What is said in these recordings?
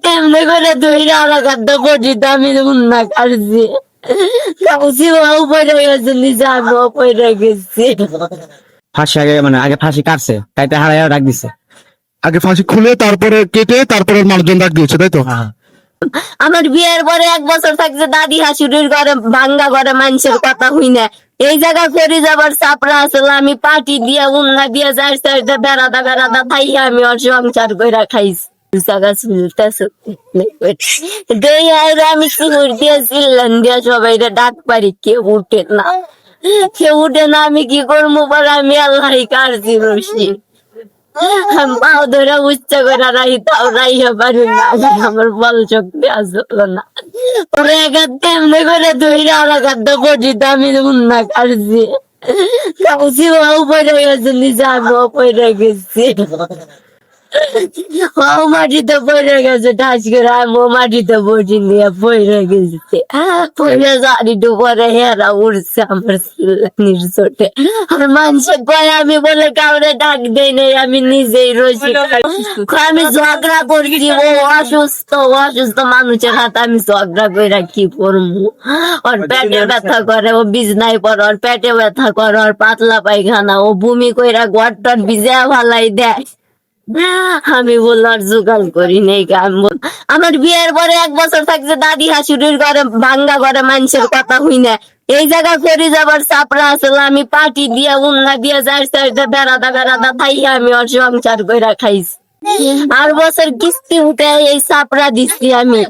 কেমনে করে ধরে আমার কাছে পর্যন্ত আমি উন্না কাটছি কাউসি বাবু পড়ে গেছে নিজে আমিও পড়ে গেছি। ফাঁসি আগে আগে ফাঁসি কাটছে তাইতে হারাইয়া ডাক দিছে। আগে ফাঁসি খুলে তারপরে কেটে তারপরে মানুষজন ডাক দিয়েছে, তাই তো? আমার বিয়ের পরে 1 বছর থাকছে দাদি হাসুরির ঘরে, ভাঙ্গা ঘরে, মানুষের কথা হই না। এই জায়গা ফেরি যাবার চাপড়া আসলে আমি পাটি দিয়ে উন্না দিয়ে যাই সাইডে বেড়াদা বেড়াদা খাই আমি সংসার করে খাইছি। আমি সিঙ্গুর দিয়ে চিল্লান দিয়ে সবাই ডাক পারি, কেউ উঠে না, কেউ উঠে না। আমি কি করবো বলে আমি আল্লাহ কারছি রসি পাও ধরে উচ্চ করে রাই, তাও রাইয়া পারি না, আমার বল শক্তি আসলো না। ওরা কেমনে করে ধরে আমার কাছে পর্যন্ত আমি উন্না কাটছি কাউসি বাবু পড়ে গেছে নিজে আমিও পড়ে গেছি। ও মাটিতে পড়ে গেছে ঠাস করে, আমিও মাটিতে বসি নিয়ে পড়ে গেছে। পড়ে জানিটু পরে হেরা উঠছে আমার চিল্লানির চোটে। আর মানুষের কয় আমি বলে কাউরে ডাক দেই নাই, আমি নিজেই রয়েছি। আমি ঝগড়া করছি, ও অসুস্থ, অসুস্থ মানুষের হাতে আমি ঝগড়া করে কি করবো? ওর পেটে ব্যথা করে, ও বিছনায় পড়ে, ওর পেটে ব্যথা করে, ওর পাতলা পায়খানা, ও বমি কইরা ঘর টর ভিজে ভালাই দেয়। আমি বললাম জোগাড় করি নেই। আমার বিয়ের পরে 1 বছর থাকছে দাদি হাসুরির ঘরে, ভাঙ্গা ঘরে, মানুষের কথা হই না। এই জায়গা ফেরি যাবার চাপড়া আসলে আমি পাটি দিয়ে উন্না দিয়ে যাই সাইডে বেড়াদা বেড়াদা খাই আমি সংসার করে খাইছি। 8 বছর কিস্তি উঠে এই চাপড়া দিচ্ছি আমি।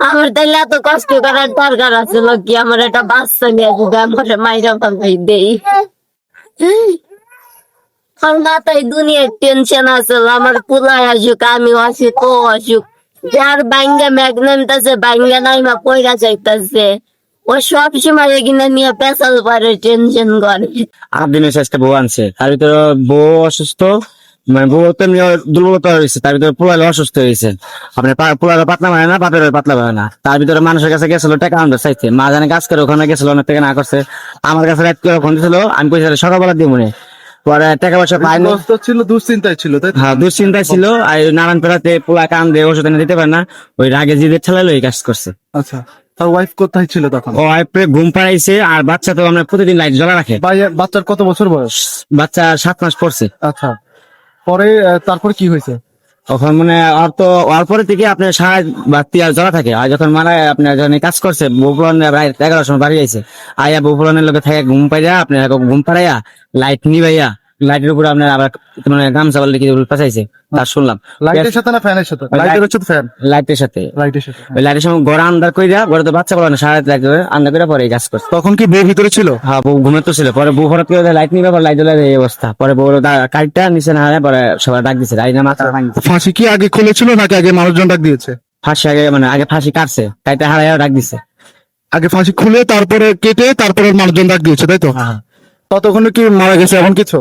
আমার তাইলে এত কষ্ট করার দরকার আছে কি? আমার একটা বাচ্চা নিয়ে আমার মাইরা ভাঙাই দেই। আমার মাথায় দুনিয়ার টেনশন আছে, আমার পোলায় আসুক, আমি আসুক, ও আসুক, যার বাঙ্গা ম্যাগনেট আছে বাঙ্গা নাইমা পয়রা যাইতাছে, ও সব সময় এখানে নিয়ে পেশাল পারে, টেনশন করে। 8 দিনের শেষটা বউ আনছে, তার ভিতরে বউ অসুস্থ, বউ তেমনি দুর্বলতা হয়েছে, তার ভিতরে পোলালে অসুস্থ হয়েছে। আপনার পোলালে পাতলা হয় না, বাপের পাতলা হয় না। তার ভিতরে মানুষের কাছে গেছিল টাকা আনতে চাইছে, মা জানে কাজ করে, ওখানে গেছিল, অনেক টাকা না করছে। আমার কাছে রাত করে ফোন দিয়েছিল, আমি কইছি সকালবেলা দিয়ে মনে পরে টাকা পয়সা পাইনি, ছিল দুশ্চিন্তায় ছিল, তাই? হ্যাঁ দুশ্চিন্তা ছিল। আর নারায়ণ পেড়াতে পোলা কান দিয়ে ওষুধ এনে দিতে পারে না, ওই রাগে জিদের ঠেলালো এই কাজ করছে। আচ্ছা, তার ওয়াইফ কোথায় ছিল তখন? ও ওয়াইফে ঘুম পাড়াইছে, আর বাচ্চা তো আমরা প্রতিদিন লাইট জ্বলা রাখে। বাচ্চার কত বছর বয়স? বাচ্চা 7 মাস পড়ছে। আচ্ছা, পরে তারপরে কি হয়েছে? তখন ওর তো ওর পরে থেকে আপনার সারা বাতি আর জ্বলা থাকে। আর যখন মারা আপনার যখন কাজ করছে, বউপুরান প্রায় 11 সময় বাড়ি যাইছে, আইয়া বউপুরানের লোকে থাকে ঘুম পাইয়া, আপনার ঘুম পাড়াইয়া লাইট নিবাইয়া, লাইটের উপরে আপনার আবার গামছা বললে কি পাঠাইছে, তার শুনলাম। লাইটের সাথে না ফ্যানের সাথে? লাইটের হচ্ছে ফ্যান, লাইটের সাথে। লাইটের সাথে। ওই লাইটের সময় ঘরে আন্দার কইরা, ঘরে তো বাচ্চা বলো না, সারা রাত আন্দার করে পরে এই কাজ করছে। তখন কি বউ ভিতরে ছিল? হ্যাঁ, বউ ঘুমে তো ছিল। পরে বউ হঠাৎ করে লাইট নিবে, পরে লাইট জ্বলে এই অবস্থা। পরে বউ কাইটটা নিচে না হারে, পরে সবাই ডাক দিছে, রাইনা মাথা ভাঙি। ফাঁসি কি আগে খুলেছিল নাকি আগে মানুষজন ডাক দিয়েছে? ফাঁসি আগে আগে ফাঁসি কাটছে তাইতে হারাইয়া ডাক দিছে। আগে ফাঁসি খুলে তারপরে কেটে তারপরে মানুষজন ডাক দিয়েছে, তাই তো? হ্যাঁ। ততক্ষণে কি মারা গেছে এখন কিছু?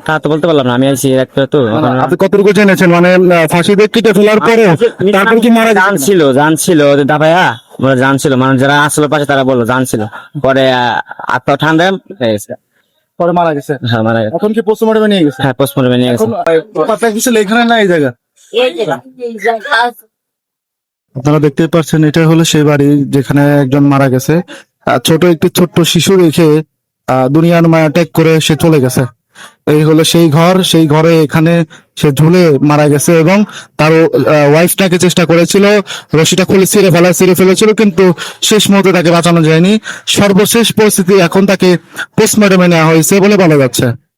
তা তো বলতে পারলাম না, আমি আইছি একটা তো। আপনি কতটুকু জেনেছেন ফাঁসি দিয়ে কেটে ফেলার পরে তারপরে কি মারা গেছে? জানছিল দাবাইয়া জানছিল, মানুষ যারা আসলো পাশে তারা বললো জানছিল। পরে আত্মা ঠান্ডা হয়ে গেছে, পরে মারা গেছে। হ্যাঁ মারা গেছে। এখন কি পোস্টমর্টমে নিয়ে গেছে? হ্যাঁ পোস্টমর্টমে নিয়ে গেছে। এখানে না এই জায়গা আপনারা দেখতেই পাচ্ছেন, এটা হলো সেই বাড়ি যেখানে একজন মারা গেছে। একটি ছোট্ট শিশু রেখে দুনিয়ার মায়া ত্যাগ করে সে চলে গেছে। এই হলো সেই ঘর, সেই ঘরে এখানে সে ঝুলে মারা গেছে এবং তার ওয়াইফটাকে চেষ্টা করেছিল রশিটা খুলে ছিঁড়ে ফেলেছিল, কিন্তু শেষ মুহূর্তে তাকে বাঁচানো যায়নি। সর্বশেষ পরিস্থিতি এখন তাকে পোস্টমর্টমে নেওয়া হয়েছে বলে বলা যাচ্ছে।